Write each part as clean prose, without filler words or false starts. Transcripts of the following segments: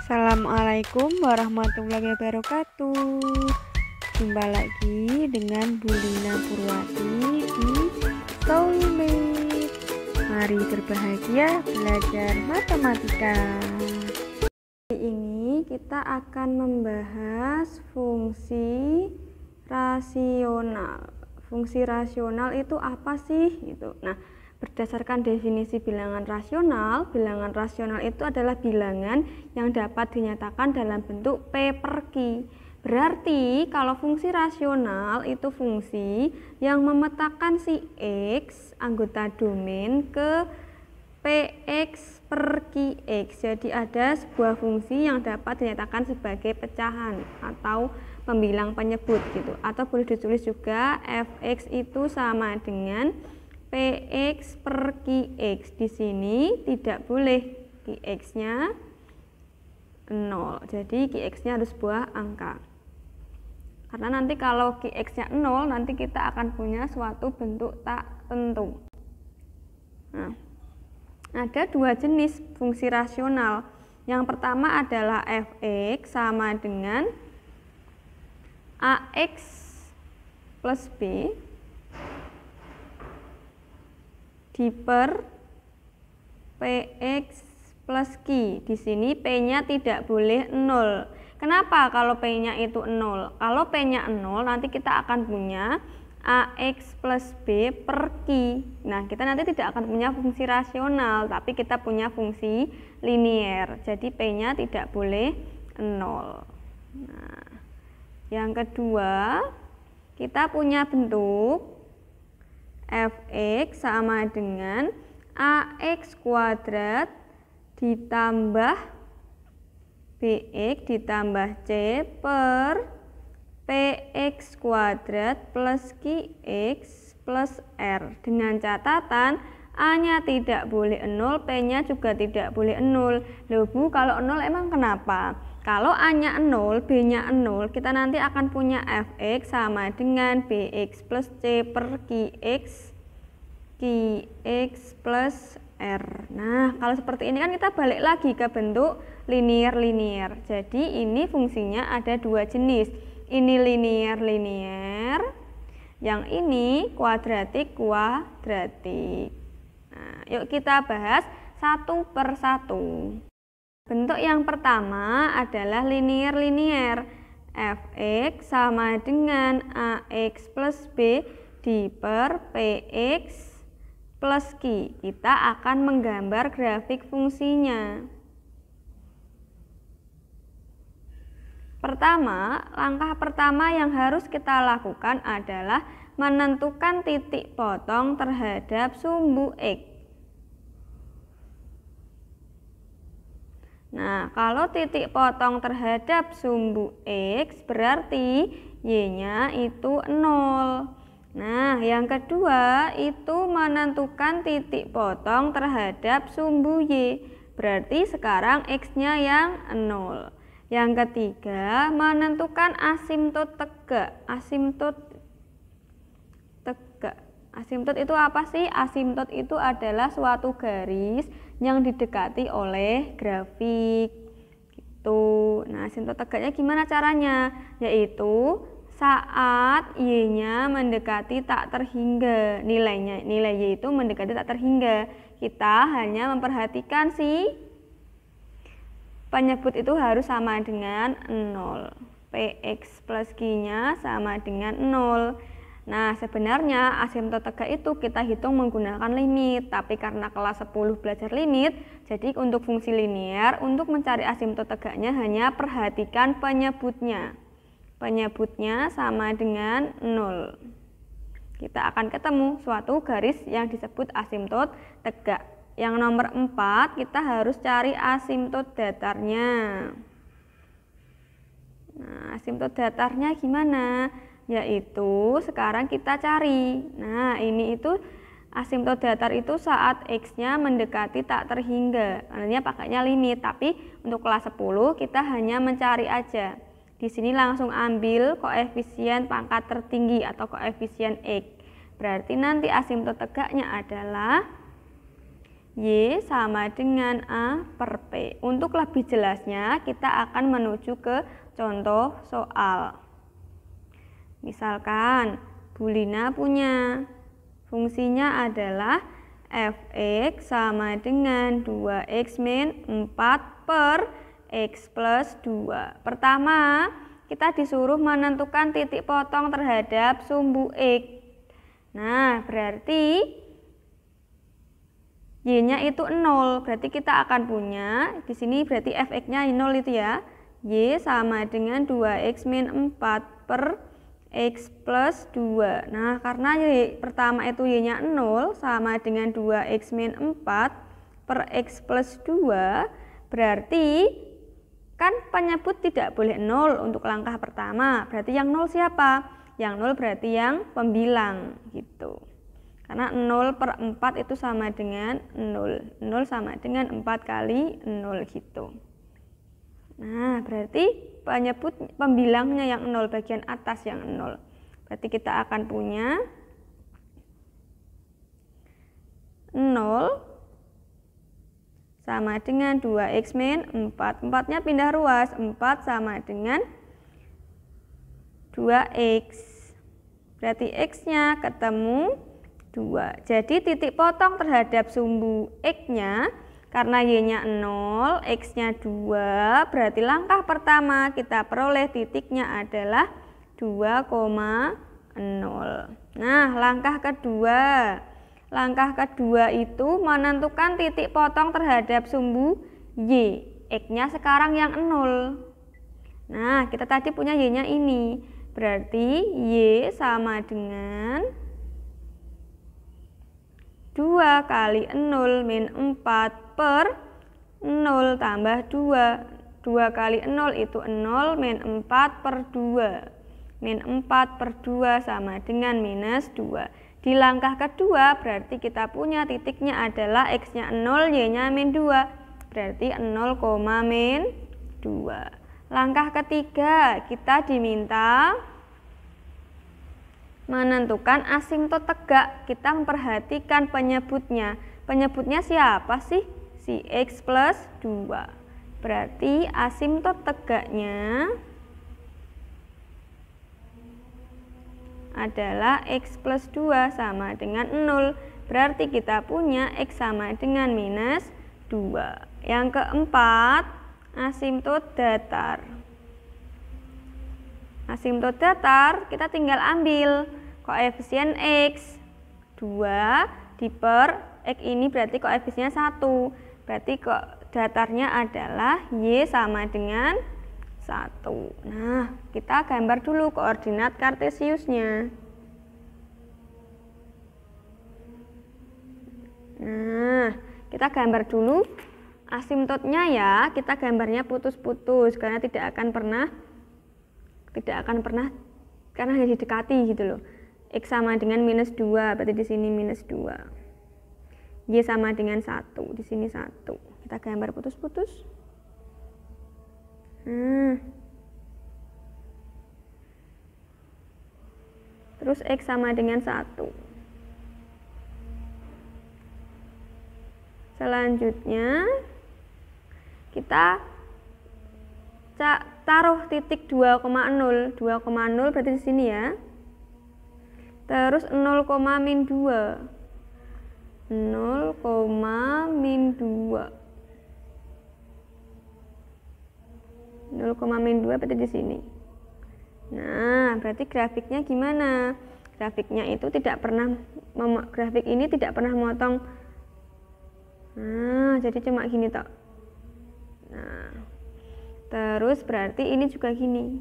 Assalamualaikum warahmatullahi wabarakatuh. Jumpa lagi dengan Bu Lina Purwati di Soulmate. Mari berbahagia belajar matematika. Hari ini kita akan membahas fungsi rasional. Fungsi rasional itu apa sih? Gitu. Nah, berdasarkan definisi bilangan rasional itu adalah bilangan yang dapat dinyatakan dalam bentuk P per Q. Berarti kalau fungsi rasional itu fungsi yang memetakan si X anggota domain ke Px per Qx. Jadi ada sebuah fungsi yang dapat dinyatakan sebagai pecahan atau pembilang penyebut gitu. Atau boleh ditulis juga Fx itu sama dengan Px per Qx. Di sini tidak boleh Qx-nya 0. Jadi Qx-nya harus sebuah angka. Karena nanti kalau Qx-nya 0, nanti kita akan punya suatu bentuk tak tentu. Nah, ada dua jenis fungsi rasional. Yang pertama adalah Fx sama dengan Ax plus B per Px plus Q. Di sini P-nya tidak boleh 0. Kenapa kalau P-nya itu 0? Kalau P-nya 0, nanti kita akan punya Ax plus B per Q. Nah, kita nanti tidak akan punya fungsi rasional, tapi kita punya fungsi linier. Jadi P-nya tidak boleh 0. Nah, yang kedua, kita punya bentuk Fx sama dengan Ax kuadrat ditambah Bx ditambah C per Px kuadrat plus Qx plus R. Dengan catatan A-nya tidak boleh 0, P-nya juga tidak boleh 0. Loh Bu, kalau 0 emang kenapa? Kalau A-nya 0, B-nya 0, kita nanti akan punya Fx sama dengan Bx plus C per Qx plus R. Nah, kalau seperti ini kan kita balik lagi ke bentuk linier-linier. Jadi ini fungsinya ada dua jenis. Ini linier-linier, yang ini kuadratik-kuadratik. Nah, yuk kita bahas satu per satu. Bentuk yang pertama adalah linier-linier. Fx sama dengan Ax plus B per Px plus Q. Kita akan menggambar grafik fungsinya. Langkah pertama yang harus kita lakukan adalah menentukan titik potong terhadap sumbu X. Nah, kalau titik potong terhadap sumbu X berarti Y-nya itu 0. Nah, yang kedua itu menentukan titik potong terhadap sumbu Y. Berarti sekarang X-nya yang 0. Yang ketiga, menentukan asimtot tegak. Asimtot itu apa sih? Asimtot itu adalah suatu garis yang didekati oleh grafik. Gitu. Nah, asimtot tegaknya gimana caranya? Yaitu saat Y-nya mendekati tak terhingga. Nilai Y itu mendekati tak terhingga. Kita hanya memperhatikan si penyebut itu harus sama dengan 0. Px plus Q-nya sama dengan 0. Nah, sebenarnya asimtot tegak itu kita hitung menggunakan limit. Tapi karena kelas 10 belajar limit, jadi untuk fungsi linier, untuk mencari asimtot tegaknya hanya perhatikan penyebutnya. Penyebutnya sama dengan 0. Kita akan ketemu suatu garis yang disebut asimtot tegak. Yang nomor 4, kita harus cari asimtot datarnya. Nah, asimtot datarnya gimana? Yaitu sekarang kita cari. Nah, ini itu asimtot datar itu saat X-nya mendekati tak terhingga. Artinya pakainya limit, tapi untuk kelas 10 kita hanya mencari aja. Di sini langsung ambil koefisien pangkat tertinggi atau koefisien X. Berarti nanti asimtot tegaknya adalah Y sama dengan A per P. Untuk lebih jelasnya, kita akan menuju ke contoh soal. Misalkan, Bu Lina punya fungsinya adalah fx sama dengan 2x min 4 per x plus 2. Pertama, kita disuruh menentukan titik potong terhadap sumbu x. Nah, berarti Y-nya itu 0, berarti kita akan punya, di sini berarti fx-nya 0 itu ya. Y sama dengan 2x min 4 per x plus 2. Nah, karena Y pertama itu Y-nya 0 sama dengan 2x min 4 per x plus 2, berarti kan penyebut tidak boleh 0 untuk langkah pertama. Berarti yang 0 siapa? Yang 0 berarti yang pembilang gitu. Karena 0 per 4 itu sama dengan 0. 0 sama dengan 4 kali 0 gitu. Nah, berarti penyebut pembilangnya yang 0, bagian atas yang 0. Berarti kita akan punya 0 sama dengan 2x min 4. 4-nya pindah ruas, 4 sama dengan 2x. Berarti x-nya ketemu 2. Jadi titik potong terhadap sumbu x-nya, karena y-nya 0, x-nya 2, berarti langkah pertama kita peroleh titiknya adalah 2,0. Nah, langkah kedua itu menentukan titik potong terhadap sumbu y. X-nya sekarang yang 0. Nah, kita tadi punya y-nya ini. Berarti y sama dengan 2 kali 0 min 4 per 0 tambah 2. 2 kali 0 itu 0 min 4 per 2. Min 4 per 2 sama dengan minus 2. Di langkah kedua berarti kita punya titiknya adalah x-nya 0, y-nya min 2. Berarti 0, min 2. Langkah ketiga kita diminta menentukan asimtot tegak. Kita memperhatikan penyebutnya. Penyebutnya siapa sih? Si x plus 2. Berarti asimtot tegaknya adalah x plus 2 sama dengan 0. Berarti kita punya x sama dengan minus 2. Yang keempat, asimtot datar. Asimtot datar kita tinggal ambil koefisien x 2 diper x ini berarti koefisiennya 1. Berarti datarnya adalah y sama dengan 1. Nah, kita gambar dulu koordinat kartesiusnya. Nah, kita gambar dulu asimtotnya ya. Kita gambarnya putus-putus karena tidak akan pernah karena hanya didekati gitu loh. X sama dengan minus 2, berarti di sini minus 2. Y sama dengan 1, di sini 1. Kita gambar putus-putus. Terus X sama dengan 1. Selanjutnya kita taruh titik 2,0. 2,0 berarti di sini ya. Terus 0, min 2. 0, min 2. 0, min 2 berarti di sini. Nah, berarti grafiknya gimana? Grafiknya itu tidak pernah grafik ini tidak pernah memotong. Nah, jadi cuma gini toh. Nah, terus berarti ini juga gini.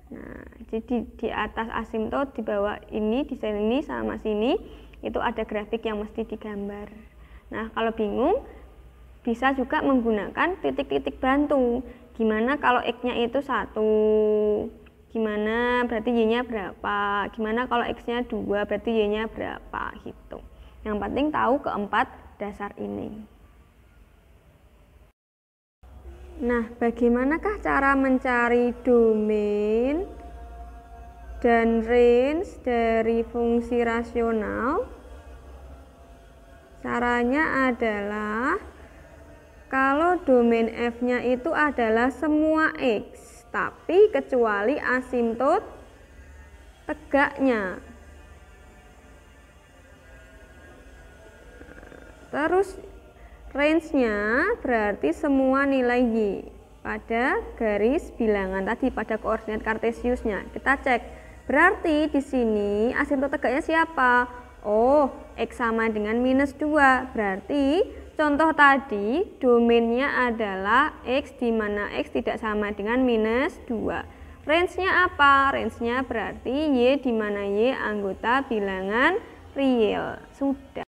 Nah, jadi di atas asimtot, di bawah ini, di sini sama sini, itu ada grafik yang mesti digambar. Nah, kalau bingung, bisa juga menggunakan titik-titik bantu. Gimana kalau X-nya itu 1? Gimana berarti Y-nya berapa? Gimana kalau X-nya 2? Berarti Y-nya berapa? Gitu. Yang penting tahu keempat dasar ini. Nah, bagaimanakah cara mencari domain dan range dari fungsi rasional? Caranya adalah kalau domain F-nya itu adalah semua X, tapi kecuali asimtot tegaknya. Terus range-nya berarti semua nilai Y pada garis bilangan tadi, pada koordinat kartesiusnya. Kita cek. Berarti di sini asimtot tegaknya siapa? Oh, X sama dengan -2. Berarti contoh tadi domainnya adalah X, di mana X tidak sama dengan -2. Range-nya apa? Range-nya berarti Y, di mana Y anggota bilangan real. Sudah.